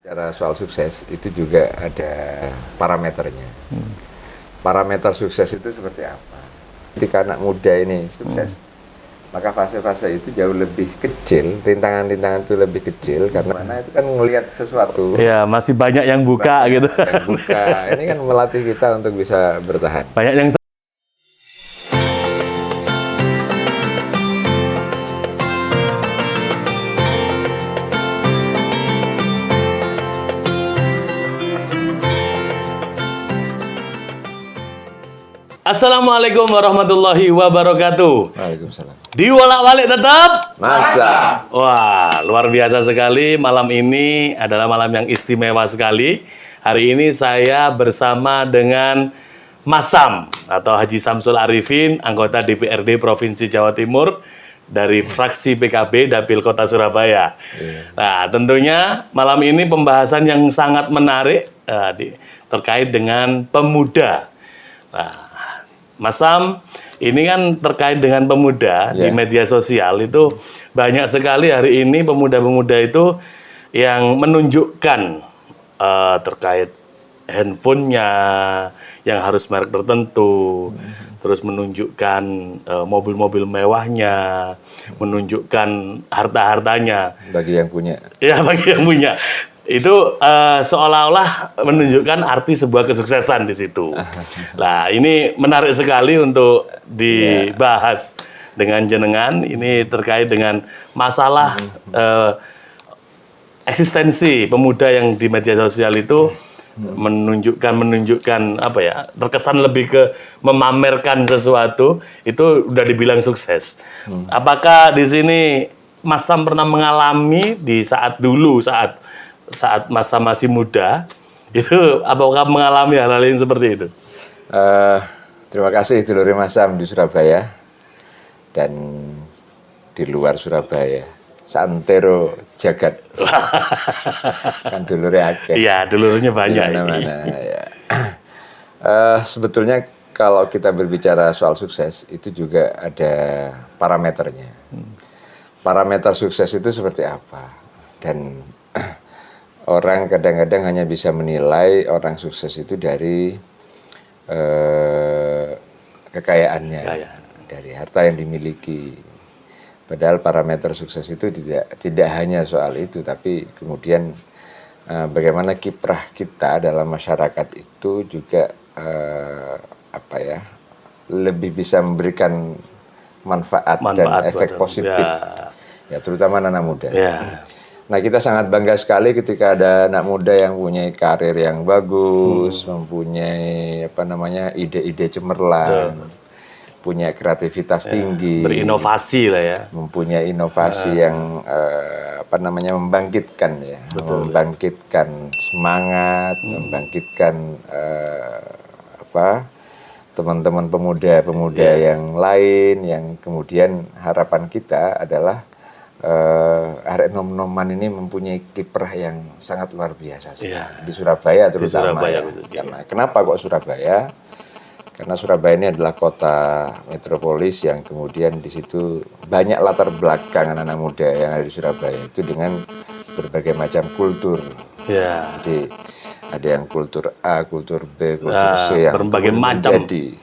Bicara soal sukses itu juga ada parameternya. Parameter sukses itu seperti apa? Ketika anak muda ini sukses, maka fase-fase itu jauh lebih kecil, rintangan-rintangan itu lebih kecil karena mana itu kan melihat sesuatu. Ya, masih banyak yang buka Banyak gitu. yang buka. Ini kan melatih kita untuk bisa bertahan. Banyak yang Assalamualaikum warahmatullahi wabarakatuh. Waalaikumsalam. Diwolak-walik tetap. Masa. Wah, luar biasa sekali. Malam ini adalah malam yang istimewa sekali. Hari ini saya bersama dengan Mas Sam atau Haji Samsul Arifin, anggota DPRD Provinsi Jawa Timur dari fraksi PKB Dapil Kota Surabaya. Nah, tentunya malam ini pembahasan yang sangat menarik terkait dengan pemuda. Nah, Mas Sam, ini kan terkait dengan pemuda di media sosial itu banyak sekali hari ini pemuda-pemuda itu yang menunjukkan terkait handphonenya yang harus merek tertentu, terus menunjukkan mobil-mobil mewahnya, menunjukkan harta-hartanya. Bagi yang punya. Ya, bagi yang punya. Itu seolah-olah menunjukkan arti sebuah kesuksesan di situ. Nah, ini menarik sekali untuk dibahas dengan jenengan. Ini terkait dengan masalah eksistensi pemuda yang di media sosial itu menunjukkan apa ya, terkesan lebih ke memamerkan sesuatu, itu udah dibilang sukses. Apakah di sini Mas Sam pernah mengalami di saat Mas Sam masih muda, itu apakah mengalami hal-hal yang seperti itu? Terima kasih dulure Mas Sam di Surabaya dan di luar Surabaya. Santero jagat. Kan dulure akeh. Iya, dulurnya banyak. Mana-mana ya. Sebetulnya kalau kita berbicara soal sukses itu juga ada parameternya. Parameter sukses itu seperti apa? Dan orang kadang-kadang hanya bisa menilai orang sukses itu dari kekayaannya, dari harta yang dimiliki. Padahal parameter sukses itu tidak hanya soal itu, tapi kemudian bagaimana kiprah kita dalam masyarakat itu juga lebih bisa memberikan manfaat dan efek positif, ya terutama anak muda. Nah, kita sangat bangga sekali ketika ada anak muda yang punya karir yang bagus, mempunyai ide-ide cemerlang, punya kreativitas tinggi, berinovasi lah ya, mempunyai inovasi yang membangkitkan ya, membangkitkan semangat, membangkitkan teman-teman pemuda-pemuda yang lain, yang kemudian harapan kita adalah arek nom-noman ini mempunyai kiprah yang sangat luar biasa di Surabaya terutama. Karena kenapa kok Surabaya? Karena Surabaya ini adalah kota metropolis yang kemudian di situ banyak latar belakang anak-anak muda yang ada di Surabaya itu dengan berbagai macam kultur. Jadi ada yang kultur A, kultur B, kultur C yang berbagai macam menjadi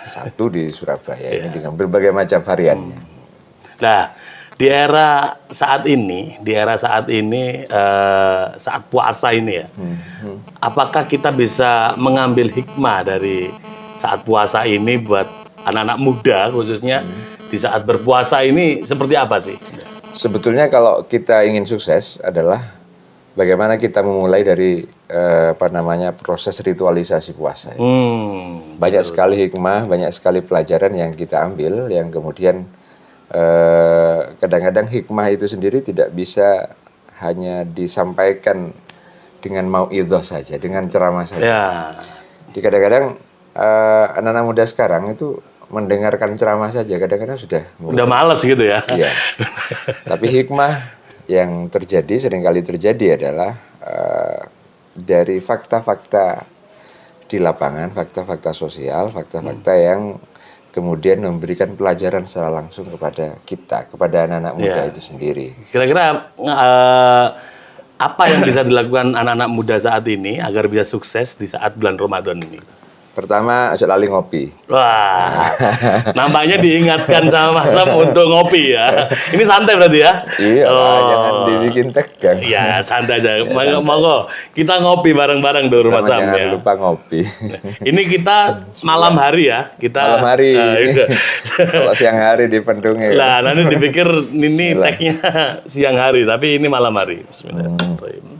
satu di Surabaya ini dengan berbagai macam variannya. Nah, di era saat ini, saat puasa ini ya, apakah kita bisa mengambil hikmah dari saat puasa ini buat anak-anak muda khususnya di saat berpuasa ini seperti apa sih? Sebetulnya kalau kita ingin sukses adalah bagaimana kita memulai dari proses ritualisasi puasa. Banyak sekali hikmah, banyak sekali pelajaran yang kita ambil, yang kemudian kadang-kadang hikmah itu sendiri tidak bisa hanya disampaikan dengan mauidhah saja, dengan ceramah saja. Jadi kadang-kadang anak-anak muda sekarang itu mendengarkan ceramah saja kadang-kadang sudah malas gitu ya. Iya. Tapi hikmah yang seringkali terjadi adalah dari fakta-fakta di lapangan, fakta-fakta sosial, fakta-fakta yang kemudian memberikan pelajaran secara langsung kepada kita, kepada anak-anak muda itu sendiri. Kira-kira apa yang bisa dilakukan anak-anak muda saat ini agar bisa sukses di saat bulan Ramadan ini? Pertama, ojo lali ngopi. Wah, nampaknya diingatkan sama Mas Sam untuk ngopi ya. Ini santai berarti ya? Iya, jangan dibikin tegang. Ya, santai aja. santai. Monggo, kita ngopi bareng-bareng di rumah Sam Jangan ya. lupa ngopi. Ini kita malam hari ya. Kita Malam hari. Iya. Kalau siang hari di Pendunge. Lah, nanti dipikir ini Bismillah. tagnya siang hari, tapi ini malam hari. Bismillahirrahmanirrahim.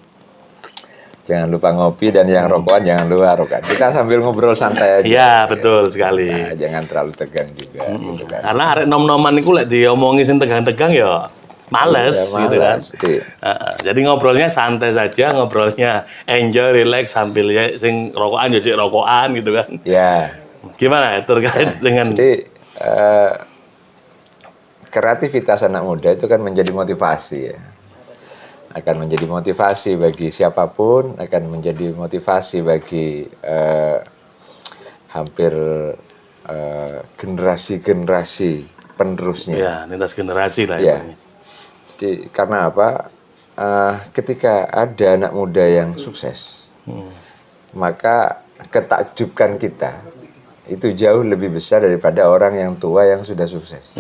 Jangan lupa ngopi dan yang rokokan jangan lupa rokokan. Kita sambil ngobrol santai aja. Iya, betul sekali. Nah, jangan terlalu tegang juga gitu kan. Karena arek nom-noman iku lek diomongi sing tegang-tegang ya males, Ya, gitu kan. malas. Jadi ngobrolnya santai saja, ngobrolnya enjoy, relax sambil ya sing rokokan ya cek rokokan gitu kan. Ya. Gimana terkait dengan Jadi kreativitas anak muda itu kan menjadi motivasi ya. Akan menjadi motivasi bagi siapapun, akan menjadi motivasi bagi hampir generasi-generasi penerusnya. ya lintas generasi lah Ya. ibaratnya. Jadi karena apa? Ketika ada anak muda yang sukses, maka ketakjuban kita itu jauh lebih besar daripada orang yang tua yang sudah sukses.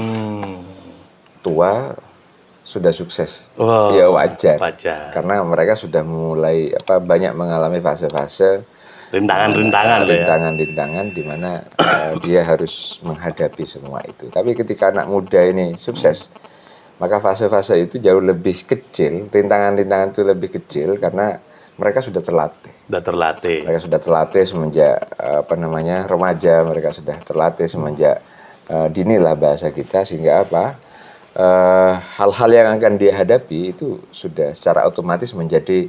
Tua sudah sukses, Oh, ya wajar. wajar. Karena mereka sudah mulai banyak mengalami fase-fase Rintangan-rintangan lah ya. rintangan-rintangan di mana dia harus menghadapi semua itu. Tapi ketika anak muda ini sukses, maka fase-fase itu jauh lebih kecil, rintangan-rintangan itu lebih kecil karena mereka sudah terlatih. Udah terlatih. Mereka sudah terlatih semenjak remaja, mereka sudah terlatih semenjak dini lah bahasa kita, sehingga hal-hal yang akan dia hadapi itu sudah secara otomatis menjadi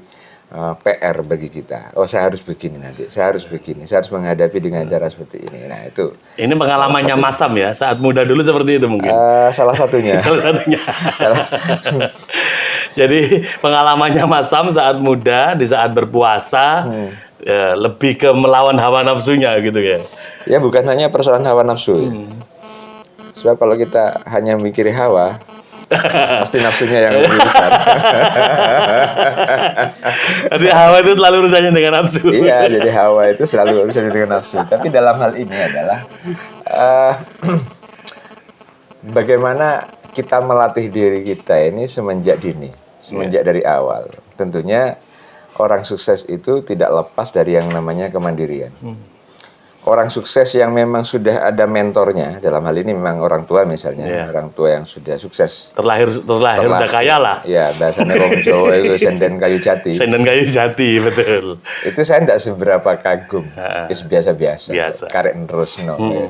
PR bagi kita. Oh, saya harus begini nanti, saya harus begini, saya harus menghadapi dengan cara seperti ini. Nah, itu Ini pengalamannya Mas Sam ya, saat muda dulu seperti itu mungkin. salah satunya. Salah satunya. Jadi pengalamannya Mas Sam saat muda, di saat berpuasa, ya, lebih ke melawan hawa nafsunya gitu ya. Ya, bukan hanya persoalan hawa nafsu. Ya. Sebab kalau kita hanya mikir hawa, pasti nafsunya yang lebih besar. Jadi hawa itu selalu urusannya dengan nafsu. Iya, jadi hawa itu selalu urusannya dengan nafsu. Tapi dalam hal ini adalah bagaimana kita melatih diri kita ini semenjak dini, semenjak dari awal. Tentunya orang sukses itu tidak lepas dari yang namanya kemandirian. Orang sukses yang memang sudah ada mentornya, dalam hal ini memang orang tua misalnya, orang tua yang sudah sukses. Terlahir udah kaya lah. Ya, bahasanya orang Jawa itu senden kayu jati. Senden kayu jati, betul. Itu saya tidak seberapa kagum, biasa-biasa, Biasa. karek terus no. Ya.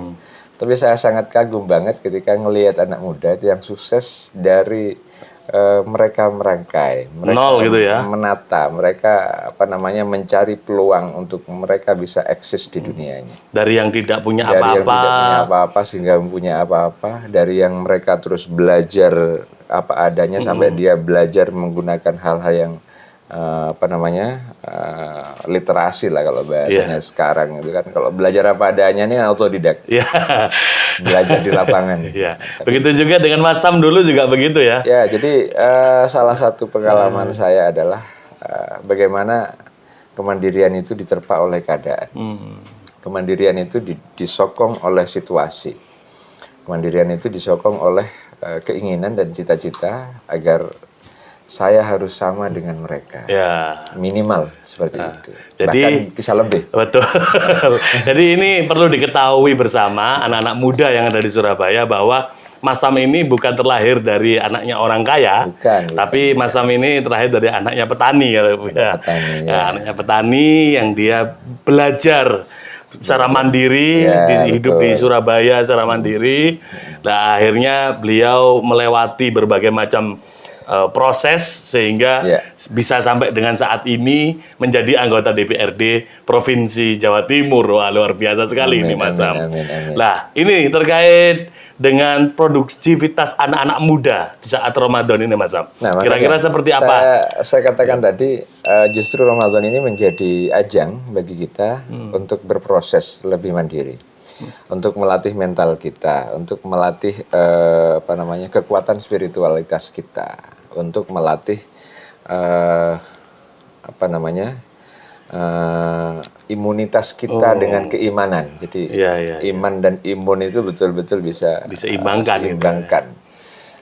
Tapi saya sangat kagum banget ketika ngelihat anak muda itu yang sukses dari mereka merangkai, mereka Nol gitu ya. menata, mereka mencari peluang untuk mereka bisa eksis di dunia ini. Dari yang tidak punya Dari yang apa-apa. tidak punya apa-apa sehingga mempunyai apa-apa, dari yang mereka terus belajar apa adanya sampai dia belajar menggunakan hal-hal yang literasi lah kalau bahasanya sekarang itu kan. Kalau belajar apa adanya ini autodidak. Ya. Belajar di lapangan. Ya. Begitu juga dengan Mas Sam dulu juga begitu ya. Ya, jadi salah satu pengalaman saya adalah bagaimana kemandirian itu diterpa oleh keadaan. Kemandirian itu disokong oleh situasi. Kemandirian itu disokong oleh keinginan dan cita-cita agar saya harus sama dengan mereka. Ya. Minimal seperti itu. Jadi bahkan bisa lebih. Betul. Jadi ini perlu diketahui bersama anak-anak muda yang ada di Surabaya bahwa Mas Sam ini bukan terlahir dari anaknya orang kaya, Bukan. tapi Mas Sam ini terlahir dari anaknya petani ya. Petani, ya. Anaknya petani yang dia belajar secara mandiri, hidup di Surabaya secara mandiri. Nah, akhirnya beliau melewati berbagai macam proses sehingga bisa sampai dengan saat ini menjadi anggota DPRD Provinsi Jawa Timur. Wah, luar biasa sekali ini Mas Sam. Nah, ini terkait dengan produktivitas anak-anak muda di saat Ramadan ini Mas Sam. Nah, kira-kira seperti apa? Saya katakan tadi justru Ramadan ini menjadi ajang bagi kita untuk berproses lebih mandiri. Untuk melatih mental kita, untuk melatih kekuatan spiritualitas kita, untuk melatih apa namanya imunitas kita dengan keimanan. Jadi iman dan imun itu betul-betul bisa diseimbangkan. Diseimbangkan.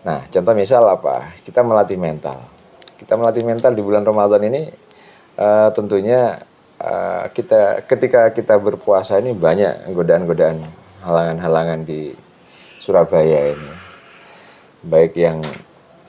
Nah, contoh misal apa? Kita melatih mental. Kita melatih mental di bulan Ramadan ini tentunya ketika kita berpuasa ini banyak godaan-godaan, halangan-halangan di Surabaya ini. Baik yang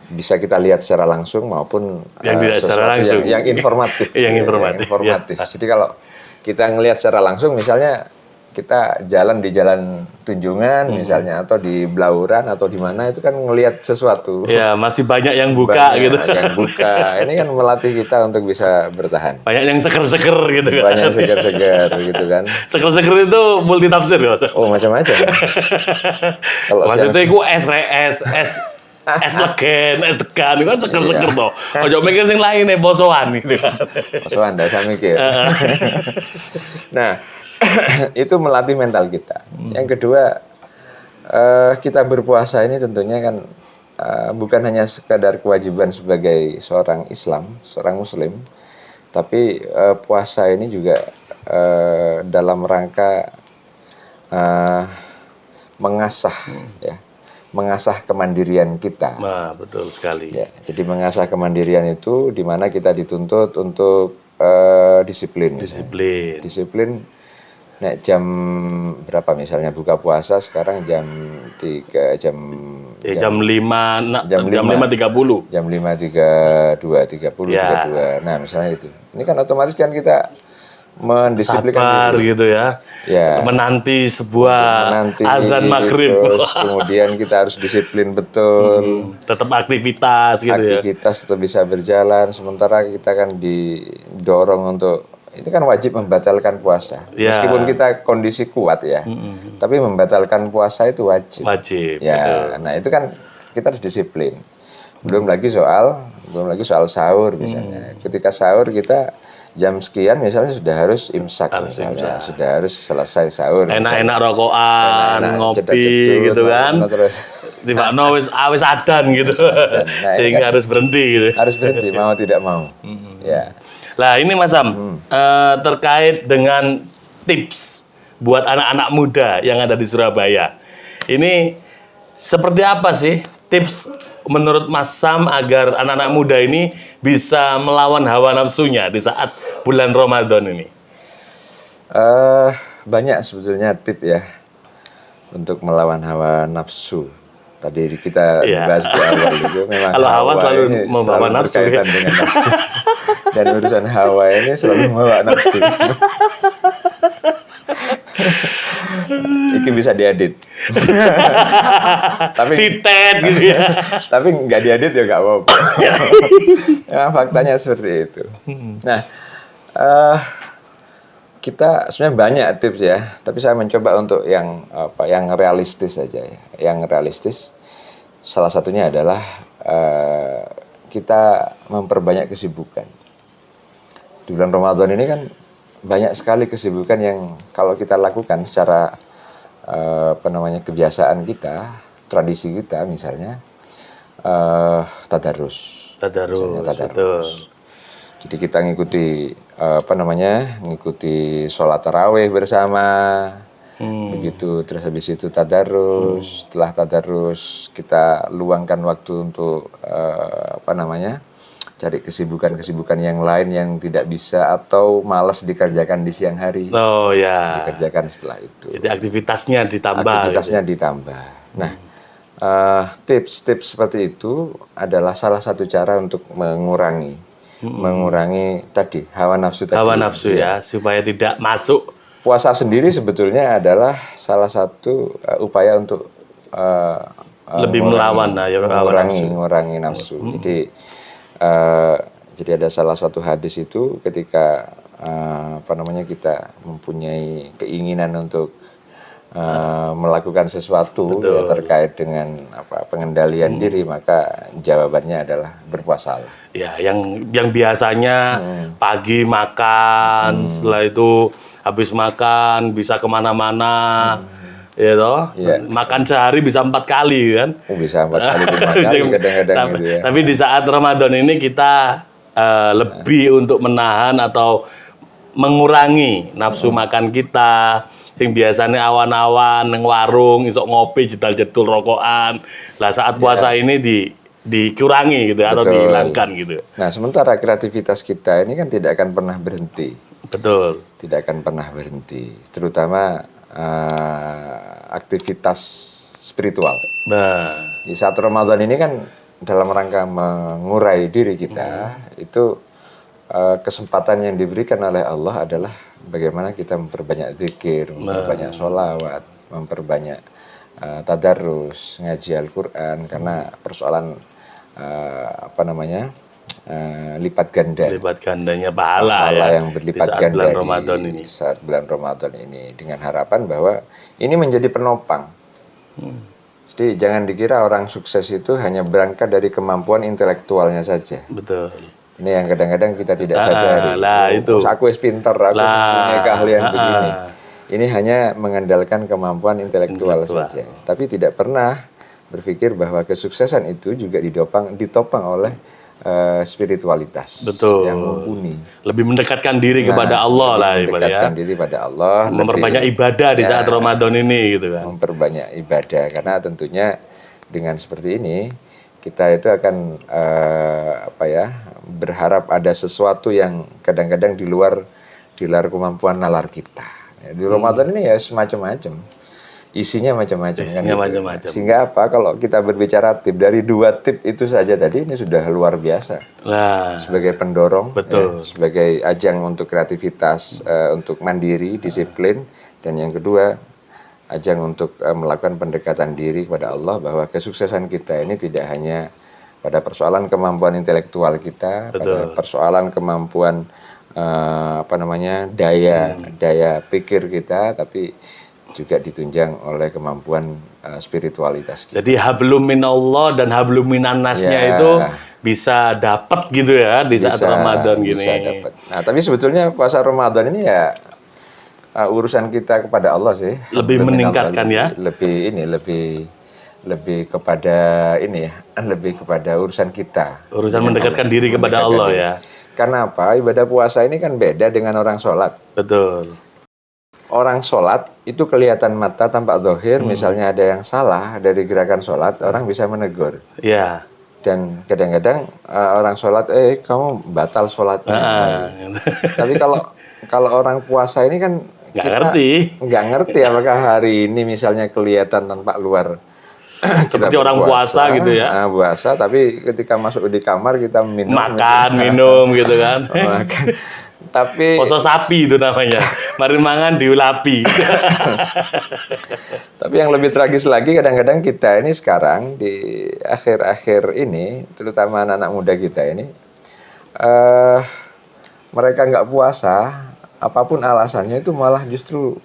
bisa kita lihat secara langsung maupun yang tidak secara langsung, yang informatif. Yang informatif. Ya. Jadi kalau kita ngelihat secara langsung, misalnya kita jalan di Jalan Tunjungan misalnya, atau di Blauran atau di mana, itu kan ngelihat sesuatu. Ya, masih banyak yang buka gitu. Yang buka. Ini kan melatih kita untuk bisa bertahan. Banyak yang seger-seger gitu kan. Banyak yang seger-seger gitu kan. Seger-seger itu multi tafsir ya. Oh, macam-macam. Kalau maksudnya itu es legen, es tegan, itu kan seger-seger toh. Ojo mikir yang lain bosoan gitu kan. Bosoan, ndak usah mikir. Nah, itu melatih mental kita. Yang kedua, kita berpuasa ini tentunya kan bukan hanya sekadar kewajiban sebagai seorang Islam, seorang Muslim, tapi puasa ini juga dalam rangka mengasah kemandirian kita. Nah, betul sekali. Ya, jadi mengasah kemandirian itu di mana kita dituntut untuk disiplin. Disiplin. Nah, jam berapa misalnya buka puasa sekarang jam 3 jam 5 jam 5.30. Jam 5.32 32. Nah, misalnya itu. Ini kan otomatis kan kita mendisiplinkan diri gitu ya. Menanti sebuah azan maghrib. Terus kemudian kita harus disiplin betul. Tetap aktivitas gitu aktivitas tetap bisa berjalan, sementara kita kan didorong untuk, itu kan wajib membatalkan puasa. Meskipun kita kondisi kuat ya, tapi membatalkan puasa itu wajib. Ya, betul. Nah itu kan kita harus disiplin. Belum lagi soal sahur misalnya. Ketika sahur kita jam sekian misalnya sudah harus imsak misalnya, sudah harus selesai sahur. Enak-enak rokokan, ngopi gitu kan. Terus tiba-tiba wis adan gitu. Nah, sehingga kan harus berhenti gitu. Harus berhenti mau tidak mau. Ya. Lah ini Mas Sam, terkait dengan tips buat anak-anak muda yang ada di Surabaya. Ini seperti apa sih tips menurut Mas Sam agar anak-anak muda ini bisa melawan hawa nafsunya di saat bulan Ramadan ini? Banyak sebetulnya tips ya untuk melawan hawa nafsu. Tadi kita bahas di awal itu memang kalau hawa selalu membawa nafsu berkaitan dengan nafsu. Dan urusan hawa ini selalu membawa nafsu. Iki bisa diedit. Tapi ditet gitu ya. Tapi nggak diedit ya nggak apa-apa. Memang faktanya seperti itu. Nah, kita sebenarnya banyak tips ya, tapi saya mencoba untuk yang realistis saja ya. Yang realistis salah satunya adalah kita memperbanyak kesibukan. Di bulan Ramadan ini kan banyak sekali kesibukan yang kalau kita lakukan secara kebiasaan kita, tradisi kita misalnya tadarus. Betul. Jadi kita ngikuti ngikuti sholat tarawih bersama, begitu. Terus habis itu tadarus. Setelah tadarus kita luangkan waktu untuk cari kesibukan-kesibukan yang lain yang tidak bisa atau malas dikerjakan di siang hari. Oh ya. Dikerjakan setelah itu. Jadi aktivitasnya ditambah. Nah, tips-tips seperti itu adalah salah satu cara untuk mengurangi tadi hawa nafsu tadi. Hawa nafsu ya, supaya tidak masuk. Puasa sendiri sebetulnya adalah salah satu upaya untuk lebih mengurangi nafsu. Jadi ada salah satu hadis itu ketika kita mempunyai keinginan untuk melakukan sesuatu ya, terkait dengan pengendalian diri, maka jawabannya adalah berpuasa. Ya, yang biasanya pagi makan, setelah itu habis makan bisa kemana-mana, ya toh. Ya. Makan sehari bisa 4 kali kan? Bisa 4 kali, 5 kali kadang-kadang gitu ya. Tapi di saat Ramadan ini kita lebih untuk menahan atau mengurangi nafsu makan kita. Sing biasanya awan-awan neng warung isok ngopi jedal-jedul rokokan. Lah saat puasa ini dikurangi gitu atau Betul. dihilangkan gitu. Nah, sementara kreativitas kita ini kan tidak akan pernah berhenti. Betul. Tidak akan pernah berhenti, terutama aktivitas spiritual. Nah, Di saat Ramadan ini kan dalam rangka mengurai diri kita, itu kesempatan yang diberikan oleh Allah adalah bagaimana kita memperbanyak zikir, memperbanyak sholawat, memperbanyak tadarus, ngaji Al-Quran, karena persoalan lipat gandanya pahala ya yang berlipat di saat ganda bulan Ramadan ini. saat bulan Ramadan ini, dengan harapan bahwa ini menjadi penopang. Jadi jangan dikira orang sukses itu hanya berangkat dari kemampuan intelektualnya saja. Betul. Ini yang kadang-kadang kita tidak sadari. Itu. Aku pintar, aku punya keahlian begini. Ini hanya mengandalkan kemampuan intelektual saja. Tapi tidak pernah berpikir bahwa kesuksesan itu juga ditopang oleh spiritualitas. Betul. Yang mumpuni. Lebih mendekatkan diri kepada Allah lah, mendekatkan diri pada Allah. Memperbanyak ibadah di saat Ramadan ini gitu kan. Memperbanyak ibadah, karena tentunya dengan seperti ini kita itu akan berharap ada sesuatu yang kadang-kadang di luar kemampuan nalar kita. Ya, di Ramadan ini ya semacam-macam, isinya macam-macam kan. Macam-macam. Sehingga apa? Kalau kita berbicara tip, dari 2 tip itu saja tadi ini sudah luar biasa. Nah, Sebagai pendorong, betul. Sebagai ajang untuk kreativitas, untuk mandiri, disiplin, dan yang kedua ajang untuk melakukan pendekatan diri kepada Allah, bahwa kesuksesan kita ini tidak hanya pada persoalan kemampuan intelektual kita, pada persoalan kemampuan daya pikir kita, tapi juga ditunjang oleh kemampuan spiritualitas kita. Jadi hablum minallah dan hablum minannasnya itu bisa dapat gitu ya di saat Ramadan gini. Bisa dapat. Nah, tapi sebetulnya puasa Ramadan ini ya urusan kita kepada Allah sih. Lebih meningkatkan ya. Lebih kepada lebih kepada urusan kita. Urusan mendekatkan diri kepada Allah ya. Karena apa? Ibadah puasa ini kan beda dengan orang sholat. Betul. Orang sholat itu kelihatan mata tampak zahir, misalnya ada yang salah dari gerakan sholat, orang bisa menegur. Iya. Dan kadang-kadang orang sholat, kamu batal sholatnya. Tapi kalau orang puasa ini kan nggak ngerti apakah hari ini misalnya kelihatan tampak luar seperti orang puasa gitu ya. Puasa, tapi ketika masuk di kamar kita minum gitu kan. Makan. Tapi poso sapi itu namanya. Mari mangan diulapi. Tapi yang lebih tragis lagi, kadang-kadang kita ini sekarang di akhir-akhir ini, terutama anak-anak muda kita ini, mereka nggak puasa, apapun alasannya itu malah justru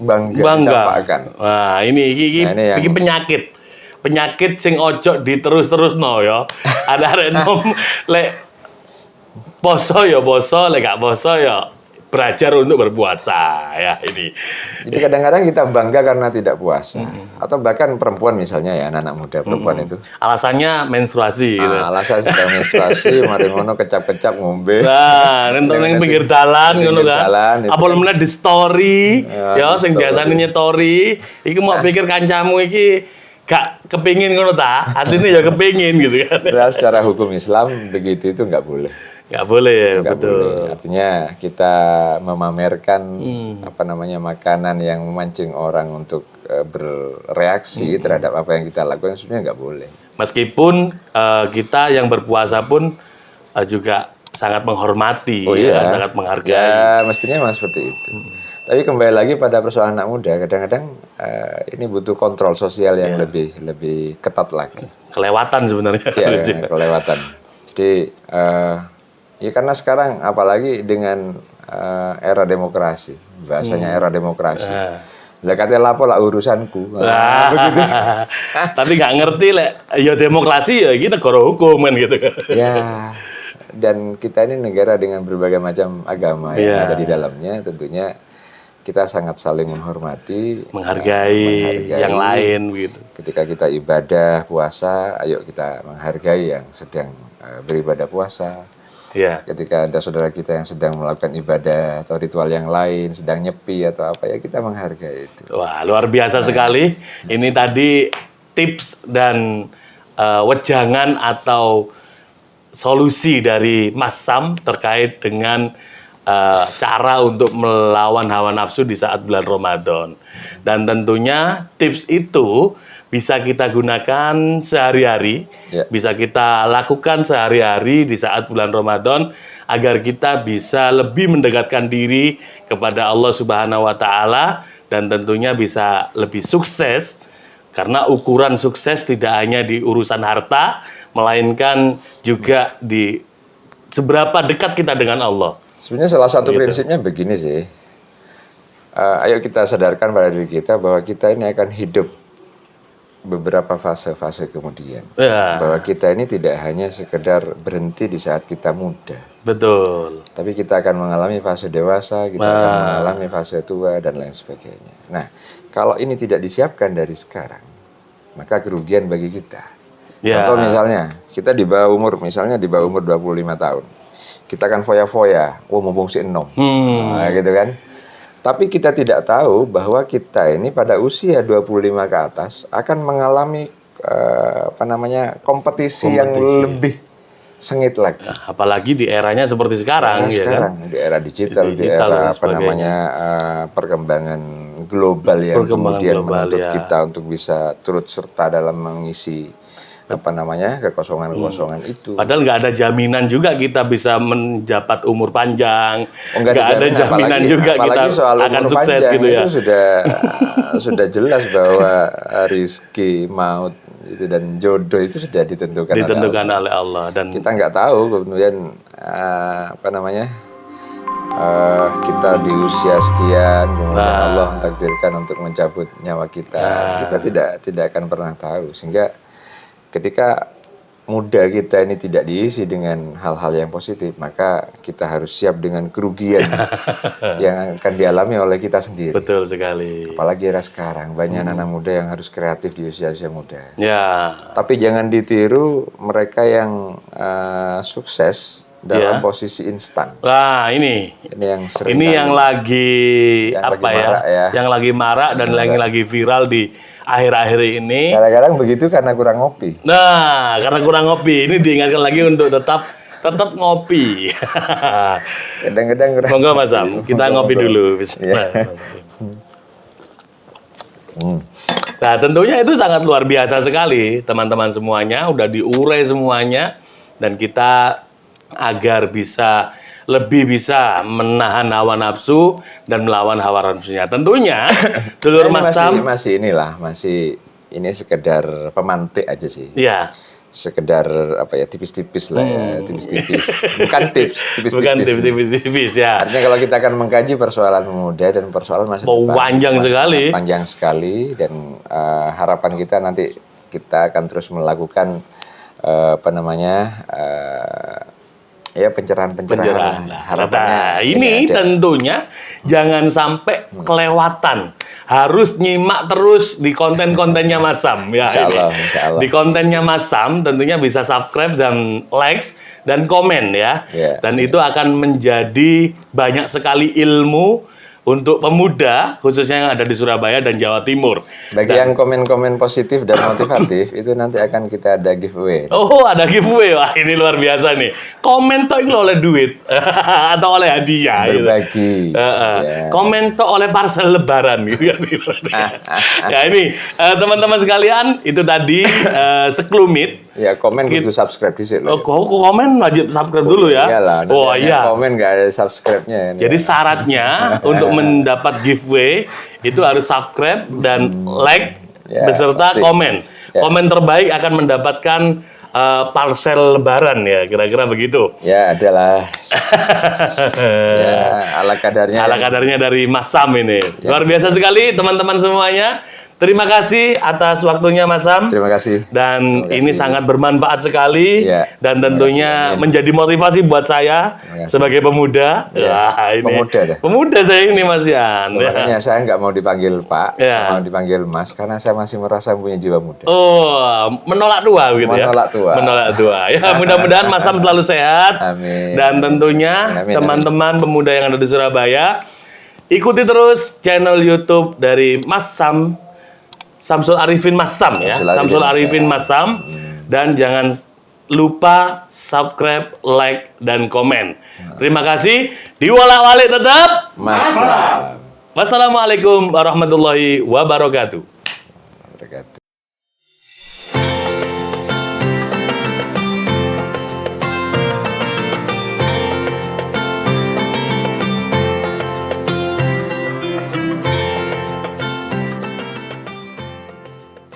bangga. Didapatkan. Wah, ini penyakit sing ojo diterus-terus ya. Ada renom lek poso ya poso, lek gak poso ya belajar untuk berpuasa ya ini. Jadi kadang-kadang kita bangga karena tidak puasa, atau bahkan perempuan misalnya ya, anak-anak muda perempuan itu. Alasannya menstruasi gitu. Alasan sudah menstruasi, mari ngono kecap-kecap ngombe. Nah, nonton ning pinggir dalan ngono kan. Apa meneh di story, ya sing biasane nyetori, iki mau pikir kancamu iki gak kepingin ngono ta, artinya ya kepingin gitu kan. Nah, secara hukum Islam begitu itu nggak boleh. Nggak boleh, nggak betul. Boleh. Artinya kita memamerkan makanan yang memancing orang untuk bereaksi terhadap apa yang kita lakukan, sebenarnya nggak boleh. Meskipun kita yang berpuasa pun juga sangat menghormati, sangat menghargai. Ya, mestinya memang seperti itu. Tapi kembali lagi pada persoalan anak muda, kadang-kadang ini butuh kontrol sosial yang lebih ketat lagi. Kelewatan sebenarnya. Iya, kelewatan. Jadi ya karena sekarang apalagi dengan era demokrasi, bahasanya era demokrasi. Lah katanya lapo lah urusanku. Begitu. Tapi nggak ngerti ya demokrasi ya ini negara hukum kan gitu. Ya. Dan kita ini negara dengan berbagai macam agama yang ada di dalamnya, tentunya kita sangat saling menghormati, menghargai yang lain gitu. Ketika kita ibadah puasa, ayo kita menghargai yang sedang beribadah puasa. Iya. Ketika ada saudara kita yang sedang melakukan ibadah atau ritual yang lain, sedang nyepi atau apa, ya kita menghargai itu. Wah, luar biasa sekali. Ini tadi tips dan wejangan atau solusi dari Mas Sam terkait dengan cara untuk melawan hawa nafsu di saat bulan Ramadan. Dan tentunya tips itu bisa kita gunakan sehari-hari, Ya. bisa kita lakukan sehari-hari di saat bulan Ramadan agar kita bisa lebih mendekatkan diri kepada Allah Subhanahu wa taala dan tentunya bisa lebih sukses karena ukuran sukses tidak hanya di urusan harta melainkan juga di seberapa dekat kita dengan Allah. Sebenarnya salah satu Gitu. prinsipnya begini sih. Ayo kita sadarkan pada diri kita bahwa kita ini akan hidup beberapa fase-fase kemudian. Ya, Bahwa kita ini tidak hanya sekedar berhenti di saat kita muda. betul. Tapi kita akan mengalami fase dewasa, kita akan mengalami fase tua, dan lain sebagainya. Nah, kalau ini tidak disiapkan dari sekarang, maka kerugian bagi kita. Ya. Contoh misalnya, kita di bawah umur, misalnya di bawah umur 25 tahun. Kita kan foya-foya, mumpung si enom. Nah, gitu kan. Tapi kita tidak tahu bahwa kita ini pada usia 25 ke atas akan mengalami kompetisi yang lebih sengit lagi. Apalagi di eranya seperti sekarang, ya kan? Di era digital, di Digital dan era sebagainya. perkembangan global yang Perkembangan kemudian global, menuntut ya. kita untuk bisa turut serta dalam mengisi kekosongan-kekosongan itu. Padahal nggak ada jaminan juga kita bisa mendapat umur panjang. Oh, Nggak ada jaminan juga kita soal umur akan sukses panjang, gitu ya. Itu sudah jelas bahwa rizki, maut itu dan jodoh itu sudah ditentukan Ditentukan oleh oleh Allah dan kita nggak tahu kemudian kita di usia sekian kemudian Allah mentakdirkan untuk mencabut nyawa kita. Kita tidak akan pernah tahu, sehingga ketika muda kita ini tidak diisi dengan hal-hal yang positif, maka kita harus siap dengan kerugian yang akan dialami oleh kita sendiri. betul sekali. Apalagi era sekarang banyak anak muda yang harus kreatif di usia-usia muda. Ya, Tapi jangan ditiru mereka yang sukses dalam posisi instan. nah ini Yang sering yang lagi Yang apa lagi marak ya. Yang lagi marak dan lagi viral di akhir-akhir ini. kadang-kadang begitu karena kurang ngopi. Nah, karena kurang ngopi, ini diingatkan lagi untuk tetap ngopi. Kadang-kadang kurang. Monggo Mas Sam, kita ngopi dulu. Iya. Nah, tentunya itu sangat luar biasa sekali, teman-teman semuanya, udah diurai semuanya, dan kita agar lebih bisa menahan hawa nafsu dan melawan hawa nafsunya. Tentunya, dulur Mas Sam, masih ini sekedar pemantik aja sih. ya, Sekedar tipis-tipis lah ya, tipis-tipis. Bukan tips, tipis-tipis. bukan tipis-tipis ya. Artinya kalau kita akan mengkaji persoalan pemuda dan persoalan masa depan, Panjang sekali. panjang sekali, dan harapan kita nanti kita akan terus melakukan pencerahan. Harapannya Nah, ini ada. tentunya jangan sampai kelewatan. Harus nyimak terus di konten-kontennya Mas Sam ya. Insya ini. Allah, insya Allah. Di kontennya Mas Sam tentunya bisa subscribe dan likes dan komen ya. Ya, Dan itu akan menjadi banyak sekali ilmu untuk pemuda khususnya yang ada di Surabaya dan Jawa Timur. Bagi yang komen-komen positif dan motivatif itu nanti akan kita ada giveaway. Oh, ada giveaway. Wah, ini luar biasa nih. Komen toh itu oleh duit atau oleh hadiah gitu. Berbagi. Ya. Komen toh oleh parcel lebaran gitu kan. Ya ini teman-teman sekalian, itu tadi sekelumit. Ya, komen kudu subscribe di situ. Oh, komen wajib subscribe dulu ya. Iyalah, Oh nanti iya. yang komen nggak ada subscribe-nya. Jadi syaratnya untuk mendapat giveaway itu harus subscribe dan like Ya, beserta pasti. komen. Ya. Komen terbaik akan mendapatkan parcel lebaran ya, kira-kira begitu. Ya, adalah. Ya, ala kadarnya. Ala kadarnya dari Mas Sam ini. Luar biasa sekali teman-teman semuanya. Terima kasih atas waktunya Mas Sam. Terima kasih. Dan Terima kasih. ini sangat bermanfaat sekali Ya, dan terima tentunya kasih. Amin. menjadi motivasi buat saya Terima kasih. sebagai pemuda. Ya, Wah, ini pemuda dah. pemuda saya ini Mas Yan. Makanya saya nggak mau dipanggil Pak, Ya. mau dipanggil Mas, karena saya masih merasa punya jiwa muda. Oh, menolak tua gitu ya. Menolak tua. Menolak tua. Ya, mudah-mudahan Mas Sam selalu sehat. Amin. Dan tentunya Amin, amin. teman-teman pemuda yang ada di Surabaya, ikuti terus channel YouTube dari Mas Sam, Samsul Arifin Mas Sam ya. Samsul Arifin Samsul Arifin Mas Mas Sam. Dan jangan lupa subscribe, like, dan komen. Terima kasih. Diwalak-walik tetap. Mas Sam. Wassalamualaikum warahmatullahi wabarakatuh. Wabarakatuh.